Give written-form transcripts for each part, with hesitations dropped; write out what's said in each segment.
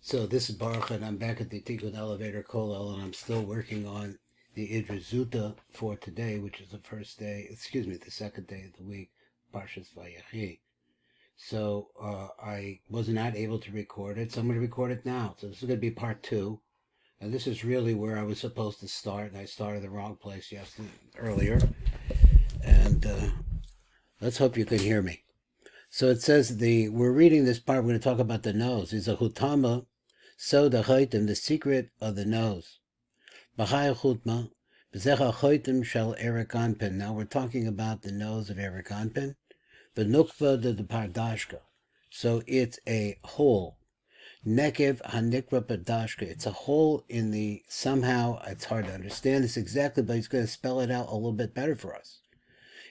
So this is Baruch, and I'm back at the Tikkun Elevator Kollel, and I'm still working on the Idra Zuta for today, which is the second day of the week, Parshas Vayechi. So I was not able to record it, so I'm going to record it now. So this is going to be part two, and this is really where I was supposed to start, and I started the wrong place earlier. And let's hope you can hear me. So it says we're reading this part. We're going to talk about the nose. It's a hutama. So the chaitim, the secret of the nose. B'chai chutma, b'zecha chaitim shel Erich Anpin. Now we're talking about the nose of Erich Anpin. V'nukva de pardashka. So it's a hole. Nekev hanikra pardashka. It's a hole in the, somehow, it's hard to understand this exactly, but he's going to spell it out a little bit better for us.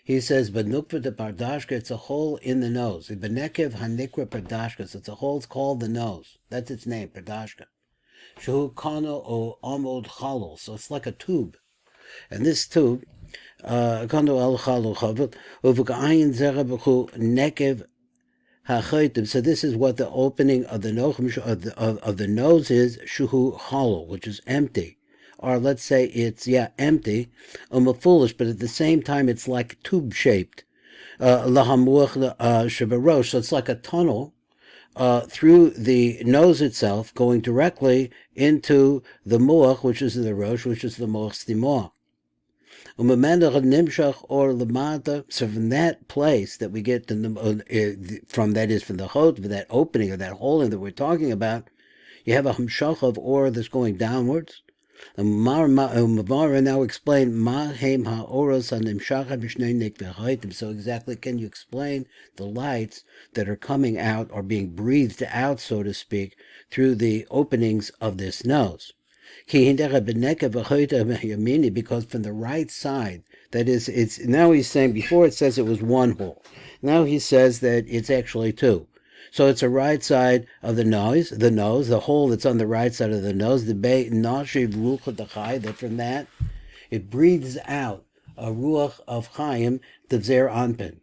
He says, "Benukva de pardashka." It's a hole in the nose. Benekev hanikra pardashka. So it's a hole. It's called the nose. That's its name, pardashka. Shehu kano o amod chalul. So it's like a tube, and this tube, kano al chalul chavut uv'ka'ayin zera b'chu nekev hachaytim. So this is what the opening of the nose of the nose is. Shehu chalul, which is empty. Or let's say it's, empty, foolish, but at the same time it's like tube-shaped. So it's like a tunnel through the nose itself, going directly into the moach, which is the rosh, which is the moach stimoah. So from that place that we get from the hot, from that opening or that hole that we're talking about, you have a hamshach of ore that's going downwards. And Mavara now explain so exactly can you explain the lights that are coming out or being breathed out, so to speak, through the openings of this nose? Because from the right side, that is, it's now he's saying, before it says it was one hole. Now he says that it's actually two. So it's a right side of the nose, the hole that's on the right side of the nose, the nashiv ruach d'chai, that from that, it breathes out a ruach of chayim, the Zeir Anpin.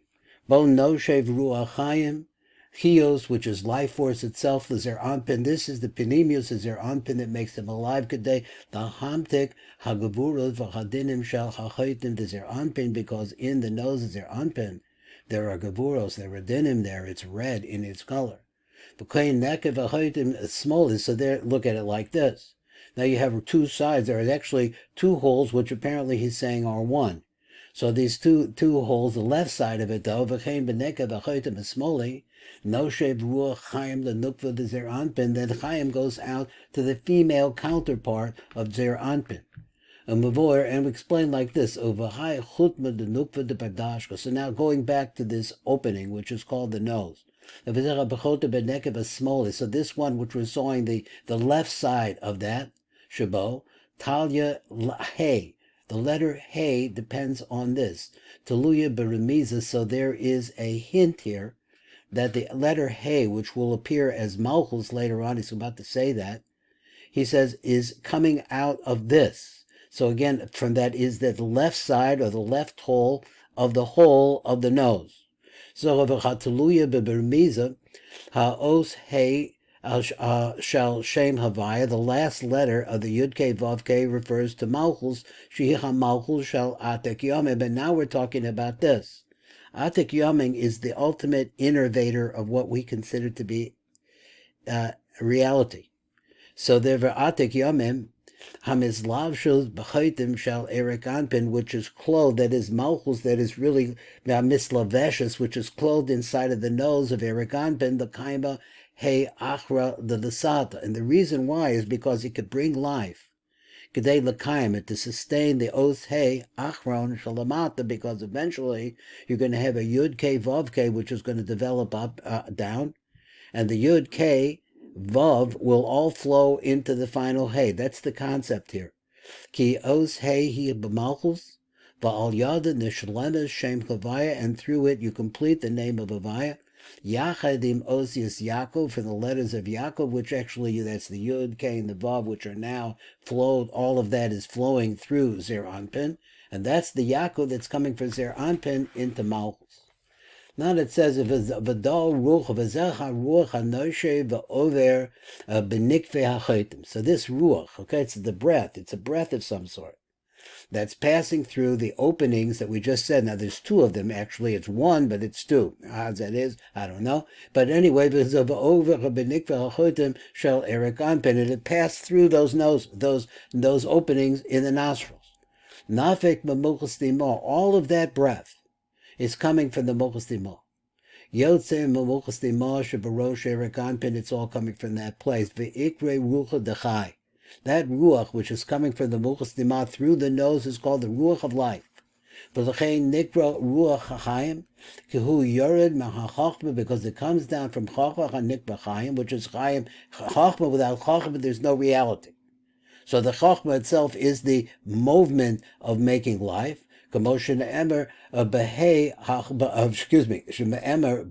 Bo noshev ruach chayim, chios, which is life force itself, the Zeir Anpin. This is the pinimius, the Zeir Anpin that makes them alive today. The hamtik hagavurot v'chadinim shel hachaytim, the Zeir Anpin, because in the nose of Zeir Anpin, there are gavuros, there are dinim there, it's red in its color. It's small, so there, look at it like this. Now you have two sides. There are actually two holes, which apparently he's saying are one. So these two holes, the left side of it though, then Chaim goes out to the female counterpart of Zeir Anpin. And we explain like this. So now going back to this opening, which is called the nose. So this one, which we're sawing the left side of that, Shabo, Talia Hey. The letter Hey depends on this. Taluya beremiza, so there is a hint here that the letter Hey, which will appear as Malchus later on, he's about to say that, he says, is coming out of this. So again, from that is that the left side or the left hole of the nose. So v'chataluya bebermiza ha'os hey shall shem havaya. The last letter of the Yud Kei Vav Kei refers to Malchus. Shehi Malchus shall atek yomim. But now we're talking about this. Atek yomim is the ultimate innovator of what we consider to be reality. So there atek yomim. Hamizlavshus b'chaitim shall Erich Anpin, which is clothed, that is Malchus, that is really mislaveshus, which is clothed inside of the nose of Erich Anpin, the kaima hey achra the lasata. And the reason why is because he could bring life, kedei l'kaim, to sustain the os hey achron shalamata, because eventually you're going to have a yud k vav k, which is going to develop up down, and the yud k Vav will all flow into the final Hey. That's the concept here. Ki os Hey hi b'malchus, va'al yada nishlemes shem Havaya, and through it you complete the name of Havaya. Yachadim osius Yaakov, for the letters of Yaakov, which actually that's the Yud, K, and the Vav, which are now flowed. All of that is flowing through Zeir Anpin, and that's the Yaakov that's coming from Zeir Anpin into Malchus. Now it says v'dal ruach v'zeh haruach hanoshe v'over b'nikvei hachotim. So this ruach, okay, it's the breath. It's a breath of some sort that's passing through the openings that we just said. Now there's two of them actually. It's one, but it's two. How that is, I don't know. But anyway, v'over b'nikvei hachotim shall Erich Anpin, and it passed through those openings in the nostrils. Nafek b'muchas dimo. All of that breath is coming from the muchas dimo. Yotze muchas dimo shebarosh Erich Anpin. It's all coming from that place. Ve'ikre ruach dechai. That ruach, which is coming from the muchas dimo through the nose, is called the ruach of life. V'lechein nikra ruach hachayim kihu yored mehachachma, because it comes down from chachma hanikra chayim, which is chayim. Chachma, without chachma, there's no reality. So the chachma itself is the movement of making life. Sheme'emer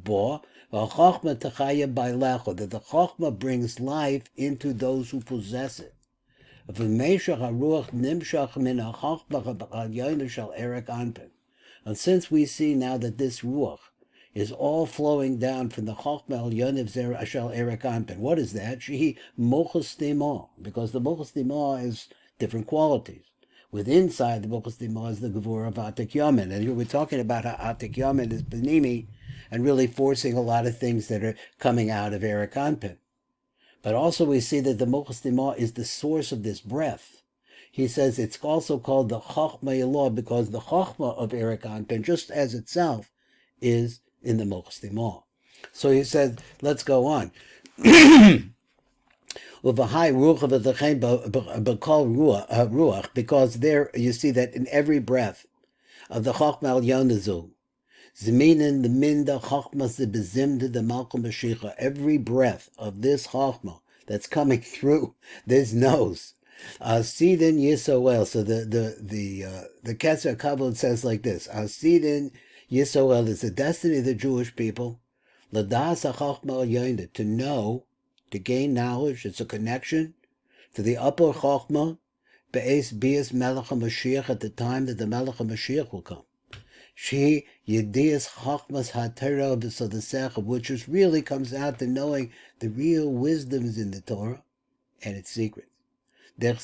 bo, v'chachma techaya bailecho, that the chachma brings life into those who possess it. V'meishach haruach nimshach min hachachma ha'yoinu shel Erich Anpin. And since we see now that this ruach is all flowing down from the Chochmah El Yoniv Shel Erich Anpin. What is that? Shehi Mochus Dima, because the Mochus Dima is different qualities. Inside the Mochus Dima is the Gevurah of Atik Yamin. And we're talking about how Atik Yamin is Benimi and really forcing a lot of things that are coming out of Erich Anpin. But also we see that the Mochus Dima is the source of this breath. He says it's also called the Chochmah Elah, because the Chochmah of Erich Anpin, just as itself, is in the Mochas Dima. So he said, let's go on. Because there you see that in every breath of the Chochmah Al Yonazu, Zminin the Minda Chochmah Zibizimda the Malcolm Mashiach, every breath of this Chochmah that's coming through this nose. Sidin Yisrael. So the Ketzer Kabbalah says like this: Sidin Yisrael is the destiny of the Jewish people. Ladas HaChochmah Yoinah, to know, to gain knowledge. It's a connection to the upper Chochmah. Be'ez Bias Melech HaMashiach, at the time that the Melech HaMashiach will come. She Yedias Chochmas HaTorah B'Sodasech, which is really comes out to knowing the real wisdom is in the Torah and its secrets. Like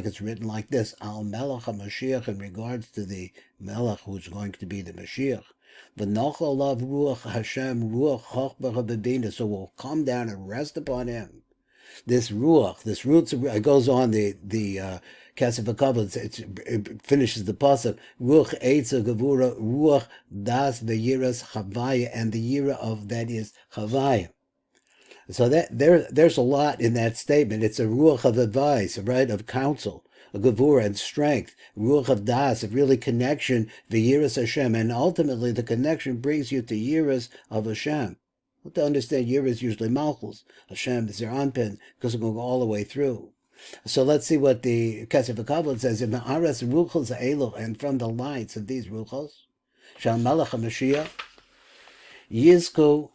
it's written like this: Al Melech HaMashiach, in regards to the Melech who's going to be the Mashiach. V'nochal lav ruach Hashem ruach chochmah habedina. So will come down and rest upon him. This ruach, this roots, it goes on the Kesef HaKabbalah. It finishes the pasuk: Ruach eitza gevura ruach das veyiras chavaya, and the yira of that is chavaya. So that there's a lot in that statement. It's a ruach of advice, right, of counsel, a gevura and strength, ruach of das, of really connection, v'yiras Hashem, and ultimately the connection brings you to yiras of Hashem. Well, to understand yiras usually malchus, Hashem is their anpin, because we're going all the way through. So let's see what the Kesef HaKabbalah says: in ma'aras ruchos ha'eluch, and from the lights of these ruchos, shal Melech HaMashiach yizku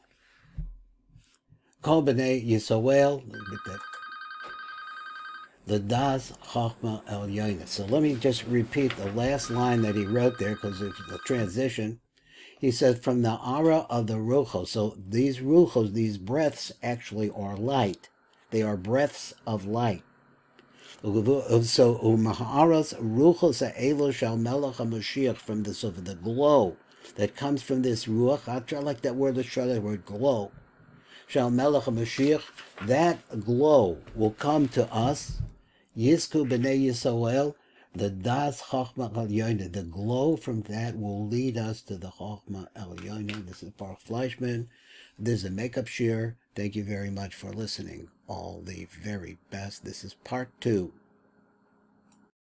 Kol B'nei Yisrael, the Das Chochmah El Yoinah. So let me just repeat the last line that he wrote there, because it's the transition. He says, from the aura of the ruchos. So these ruchos, these breaths, actually are light. They are breaths of light. So u'ma'aras ruchos ha'elo shal Melech HaMashiach, from the glow that comes from this ruach. I like that word. Let's try that word, glow. Shal Melech HaMashiach, that glow will come to us. Yizku b'nei Yisrael, the Das Chochmah El Yoinah, the glow from that will lead us to the Chochmah El Yoinah. This is Baruch Fleischman. This is a makeup shiur. Thank you very much for listening. All the very best. This is part 2.